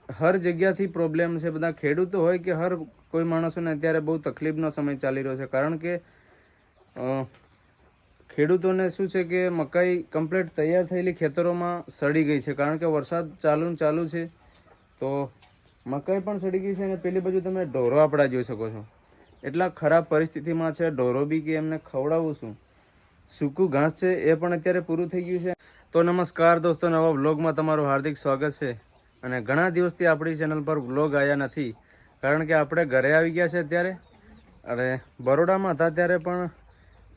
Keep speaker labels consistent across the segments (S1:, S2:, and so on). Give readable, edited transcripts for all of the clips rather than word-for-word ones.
S1: હર જગ્યાથી પ્રોબ્લેમ છે, બધા ખેડૂતો હોય કે હર કોઈ માણસોને અત્યારે બહુ તકલીફનો સમય ચાલી રહ્યો છે. કારણ કે ખેડૂતોને શું છે કે મકાઈ કમ્પ્લીટ તૈયાર થયેલી ખેતરોમાં સડી ગઈ છે, કારણ કે વરસાદ ચાલુ છે તો મકાઈ પણ સડી ગઈ છે. અને પેલી બાજુ તમે ઢોરો આપણા જોઈ શકો છો, એટલા ખરાબ પરિસ્થિતિમાં છે ઢોરો બી કે એમને ખવડાવવું શું, સૂકું ઘાસ છે એ પણ અત્યારે પૂરું થઈ ગયું છે. તો નમસ્કાર દોસ્તો, નવા વ્લોગમાં તમારું હાર્દિક સ્વાગત છે. અને ઘણા દિવસથી આપણી ચેનલ પર વ્લોગ આવ્યા નથી, કારણ કે આપણે ઘરે આવી ગયા છે અત્યારે. અને બરોડામાં હતા ત્યારે પણ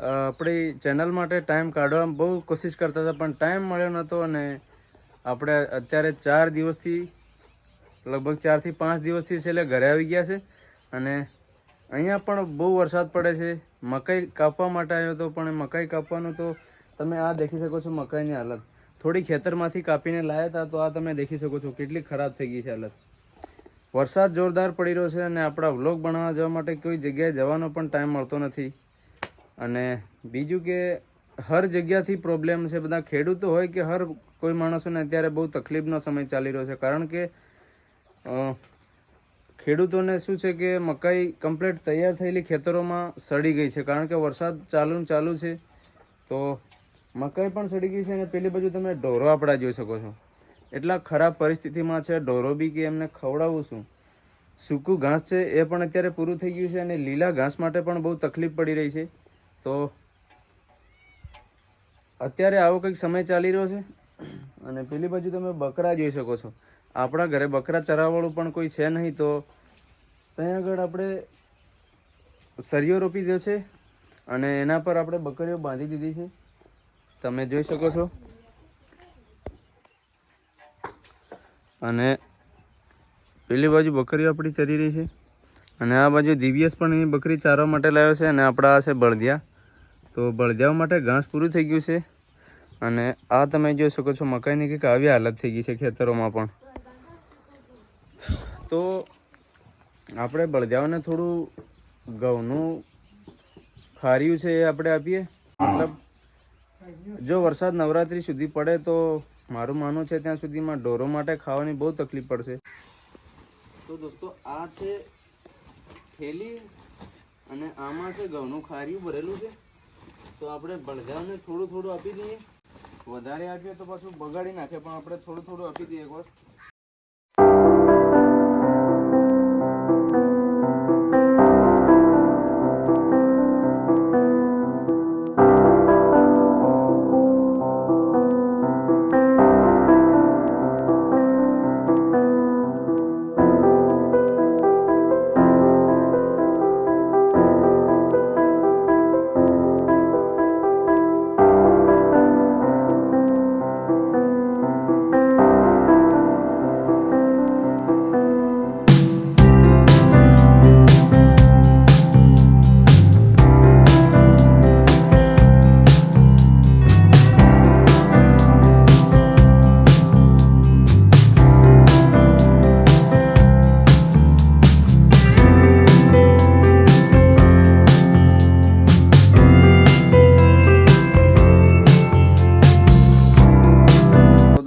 S1: આપણી ચેનલ માટે ટાઈમ કાઢવા બહુ કોશિશ કરતા હતા, પણ ટાઈમ મળ્યો નહોતો. અને આપણે અત્યારે 4 દિવસથી, લગભગ 4 થી 5 દિવસથી છેલ્લે ઘરે આવી ગયા છે. અને અહીંયા પણ બહુ વરસાદ પડે છે. મકાઈ કાપવા માટે આવ્યો હતો, પણ મકાઈ કાપવાનું તો તમે આ દેખી શકો છો. મકાઈની હાલત થોડી ખેતરમાંથી કાપીને લાવ્યા હતા, તો આ તમે દેખી શકો છો કેટલી ખરાબ થઈ ગઈ છે હાલત. વરસાદ જોરદાર પડી રહ્યો છે અને આપણા વ્લોગ બનાવવા જવા માટે કોઈ જગ્યાએ જવાનો પણ ટાઈમ મળતો નથી. અને બીજું કે હર જગ્યાથી પ્રોબ્લેમ છે, બધા ખેડૂતો હોય કે હર કોઈ માણસોને અત્યારે બહુ તકલીફનો સમય ચાલી રહ્યો છે. કારણ કે ખેડૂતોને શું છે કે મકાઈ કમ્પ્લીટ તૈયાર થયેલી ખેતરોમાં સડી ગઈ છે, કારણ કે વરસાદ ચાલુ છે તો મકાઈ પણ સડી ગઈ છે. અને પેલી બાજુ તમે ઢોરો આપણા જોઈ શકો છો, એટલા ખરાબ પરિસ્થિતિમાં છે ઢોરો બી કે એમને ખવડાવવું શું, સૂકું ઘાસ છે એ પણ અત્યારે પૂરું થઈ ગયું છે. અને લીલા ઘાસ માટે પણ બહુ તકલીફ પડી રહી છે. તો અત્યારે આવો કંઈક સમય ચાલી રહ્યો છે. અને પેલી બાજુ તમે બકરા જોઈ શકો છો. આપણા ઘરે બકરા ચરાવવાળું પણ કોઈ છે નહીં, તો ત્યાં આગળ આપણે સરિયો રોપી દો છે અને એના પર આપણે બકરીઓ બાંધી દીધી છે, તમે જોઈ શકો છો. અને પેલી બાજુ બકરીઓ આપણી ચરી રહી છે. અને આ બાજુ દિવ્યેશ પણ એની બકરી ચારવા માટે લાવ્યો છે. અને આપણા આ છે બળદિયા, તો બળદિયાઓ માટે ઘાસ પૂરું થઈ ગયું છે. અને આ તમે જોઈ શકો છો મકાઈની કંઈક આવી હાલત થઈ ગઈ છે ખેતરોમાં પણ. તો આપણે બળદિયાઓને થોડું ઘઉંનું ખાર્યું છે એ આપણે આપીએ. મતલબ જો વરસાદ નવરાત્રી સુધી પડે તો મારું માનવું છે ત્યાં સુધીમાં ઢોરો માટે ખાવાની બહુ તકલીફ પડશે. તો દોસ્તો આ છે થેલી અને આમાં છે ઘઉંનું ખાર્યું ભરેલું છે. તો આપણે બળદિયાઓને થોડું આપી દઈએ. વધારે આપીએ તો પાછું બગાડી નાખે, પણ આપણે થોડું આપી દઈએ એકવાર.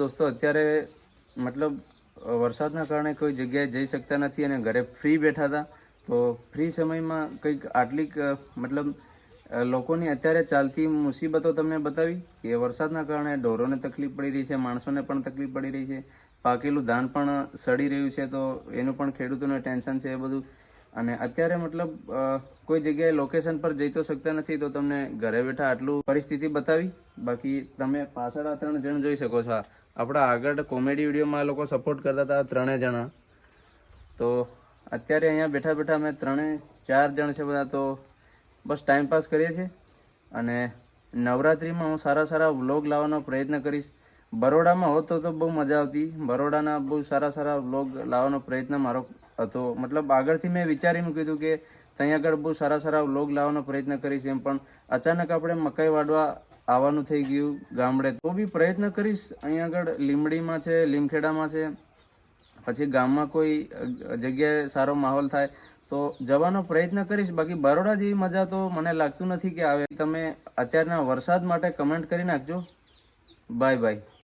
S1: દોસ્તો અત્યારે મતલબ વરસાદના કારણે કોઈ જગ્યાએ જઈ શકતા નથી અને ઘરે ફ્રી બેઠા હતા. તો ફ્રી સમયમાં કંઈક આટલીક મતલબ લોકોની અત્યારે ચાલતી મુસીબતો તમને બતાવી કે વરસાદના કારણે ઢોરોને તકલીફ પડી રહી છે, માણસોને પણ તકલીફ પડી રહી છે, પાકેલું ધાન પણ સડી રહ્યું છે, તો એનું પણ ખેડૂતોને ટેન્શન છે એ બધું. અને અત્યારે મતલબ કોઈ જગ્યાએ લોકેશન પર જઈ તો શકતા નથી, તો તમને ઘરે બેઠા આટલું પરિસ્થિતિ બતાવી. બાકી તમે પાછળ આ 3 જણ જોઈ શકો છો. આપણા આગળ કોમેડી વિડીયોમાં લોકો સપોર્ટ કરતા હતા 3 જણા. તો અત્યારે અહીંયા બેઠા અમે 3-4 જણ છે બધા, તો બસ ટાઈમ પાસ કરીએ છીએ. અને નવરાત્રિમાં હું સારા વ્લોગ લાવવાનો પ્રયત્ન કરીશ. બરોડામાં હોત તો બહુ મજા આવતી. બરોડાના બહુ સારા વ્લોગ લાવવાનો પ્રયત્ન મારો હતો. મતલબ આગળથી મેં વિચારી મૂક્યું હતું કે ત્યાં આગળ બહુ સારા વ્લોગ લાવવાનો પ્રયત્ન કરીશ એમ, પણ અચાનક આપણે મકાઈ વાડવા આવવાનું થઈ ગયું ગામડે. તો બી પ્રયત્ન કરીશ. અહીંયા આગળ લીમડીમાં છે, લીમખેડામાં છે, પછી ગામમાં કોઈ જગ્યાએ સારો માહોલ થાય તો જવાનો પ્રયત્ન કરીશ. બાકી બરોડા જેવી મજા તો મને લાગતું નથી કે આવે. તમે અત્યારના વરસાદ માટે કમેન્ટ કરી નાખજો. બાય.